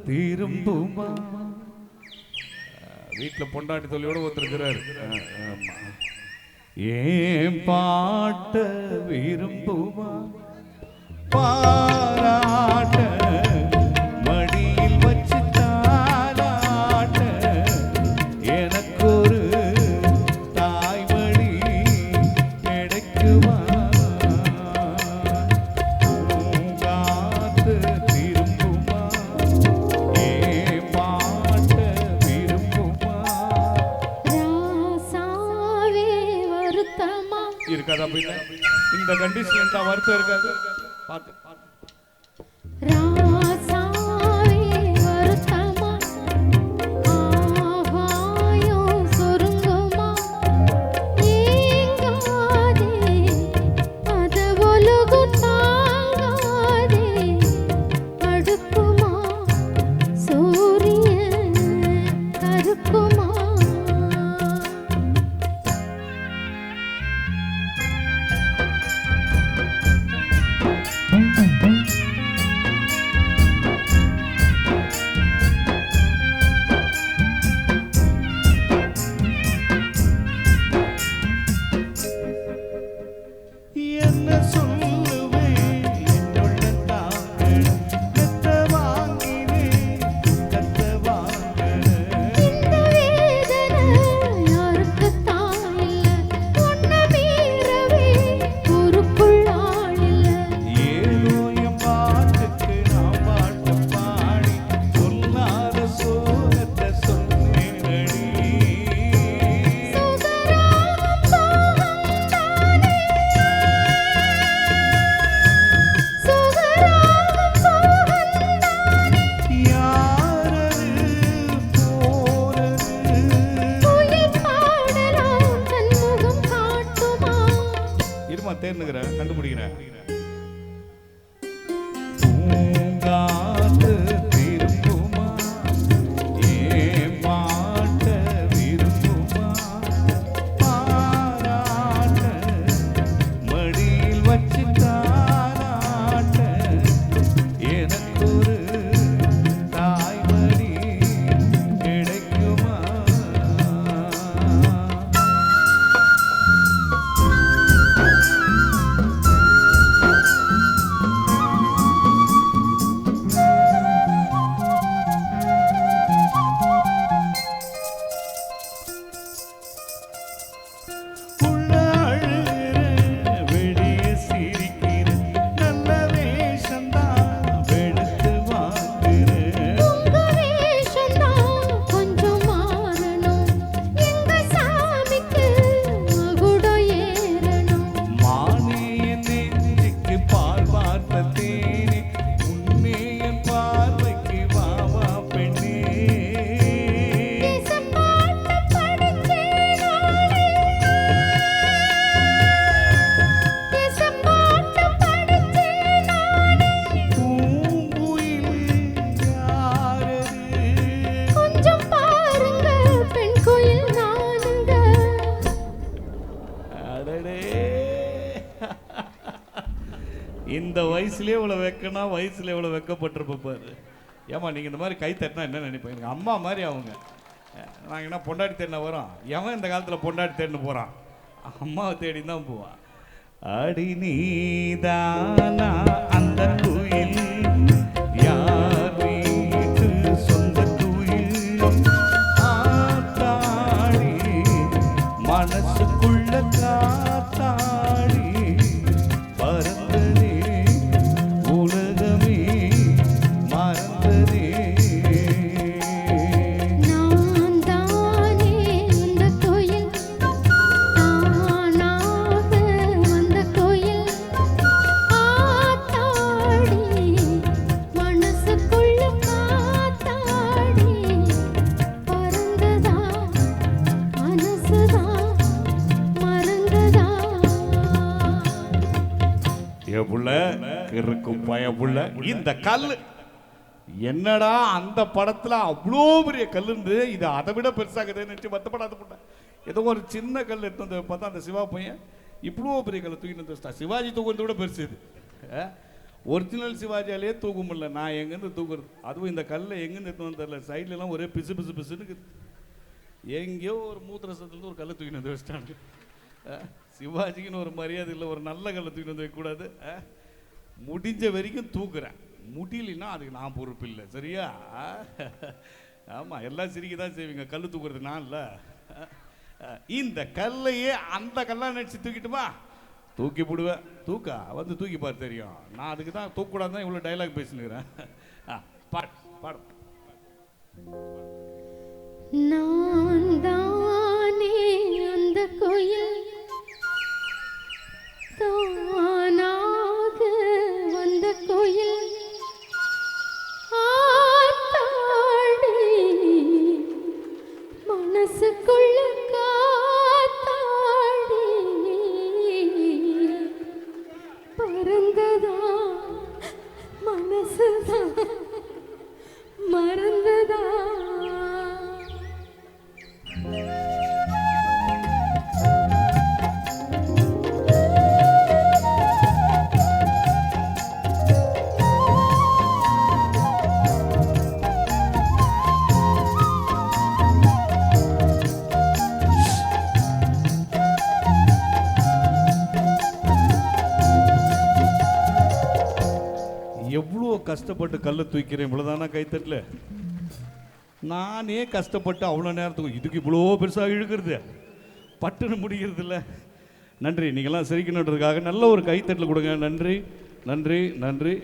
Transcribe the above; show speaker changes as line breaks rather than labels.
திரும்புமா. வீட்டில் பொண்டாட்டி தொல்லையோட ஒருத்தருக்கிறாரு. ஏன் பாட்ட விரும்புமா பாராட்ட மடியில் வச்சு தாராட்ட எனக்கு ஒரு தாய்மடி கிடைக்குமா. காத்து திரும்புமா ஏன் பாட்ட விரும்புமா. இருக்காதா பின்ன இந்த கண்டிஷன் இருந்தா வருத்தம் இருக்காது. பார்த்து தேர்ந்துக்கிறேன் கண்டுபிடிக்கிறேன். இந்த வயசுலேயே இவ்வளோ வைக்கனா வயசுல இவ்வளோ வைக்கப்பட்டிருப்பாரு. ஏமா நீங்கள் இந்த மாதிரி கை தட்டினா என்ன நினைப்பேன். எனக்கு அம்மா மாதிரி அவங்க. நாங்கள் என்ன பொண்டாட்டி தேடின வரோம். எவன் இந்த காலத்தில் பொண்டாட்டி தேடின்னு போகிறான். அம்மாவை தேடி தான் போவான். அடி நீதானா அந்த குயில் யார் வீட்டு சொந்த குயில் ஆத்தாடி மனசுக்குள்ள காத்தாடி பறந்ததே உலகமே மறந்ததே.
நான் தானே அந்த கோயில் தானாக வந்த கோயில் ஆத்தாடி மனசுக்குள்ள காத்தாடி பறந்ததா மனசுதா மறந்ததா.
ஏ புள்ள இருக்கும் பய புள்ள இந்த கல்லு என்னடா அந்த படத்துல அவ்வளோ பெரிய கல் இருந்து இது அதை விட பெருசாகுதுன்னு நினைச்சு மற்றப்படாத புள்ள ஏதோ ஒரு சின்ன கல் எடுத்து வந்து பார்த்தா அந்த சிவா பையன் இவ்வளோ பெரிய கல்லை தூக்கிட்டு வந்து வச்சிட்டா. சிவாஜி தூக்குறத விட பெருசு இது. ஒரிஜினல் சிவாஜியாலே தூக்க முடியல. நான் எங்கேருந்து தூக்குறது? அதுவும் இந்த கல்லை எங்கேருந்து எடுத்து தெரியல. சைட்லலாம் ஒரே பிசு பிசு பிசுன்னு எங்கேயோ ஒரு மூத்திர சத்துலேருந்து ஒரு கல்லை தூக்கின்னு வந்து வச்சிட்டாங்க. சிவாஜிக்குன்னு ஒரு மரியாதை இல்லை, ஒரு நல்ல கல்லை தூக்கின்னு வந்து வைக்கக்கூடாது. முடிஞ்ச வரைக்கும் தூக்குறேன், முடியலன்னா அதுக்கு நான் பொறுப்பு இல்லை, சரியா? ஆமாம், எல்லாம் சிரிக்க தான் செய்வீங்க, கல் தூக்குறது நான் இல்லை. இந்த கல்லையே அந்த கல்லாக நினச்சி தூக்கிட்டுமா தூக்கி போடுவேன். தூக்கா வந்து தூக்கி பாரு, தெரியும். நான் அதுக்கு தான் தூக்கூடாது தான் இவ்வளோ டைலாக் பேசினுக்கிறேன். பாடு பாடு.
நான் தானே அந்த கோயில், தானாக வந்த கோயில், ஆத்தாடி மனசுக்குள்ள காத்தாடி பறந்ததா மனசுதா மறந்ததா.
எவ்வளோ கஷ்டப்பட்டு கல்லை தூக்கிறேன், இவ்வளோதானா கைத்தட்டல? நானே கஷ்டப்பட்டு அவ்வளோ நேரத்துக்கு இதுக்கு இவ்வளோ பெருசாக இழுக்கிறது, பட்டுன்னு முடிக்கிறது இல்லை. நன்றி, நீங்கள்லாம் சிரிக்கணுன்றதுக்காக நல்ல ஒரு கைத்தட்டல் கொடுங்க. நன்றி நன்றி நன்றி.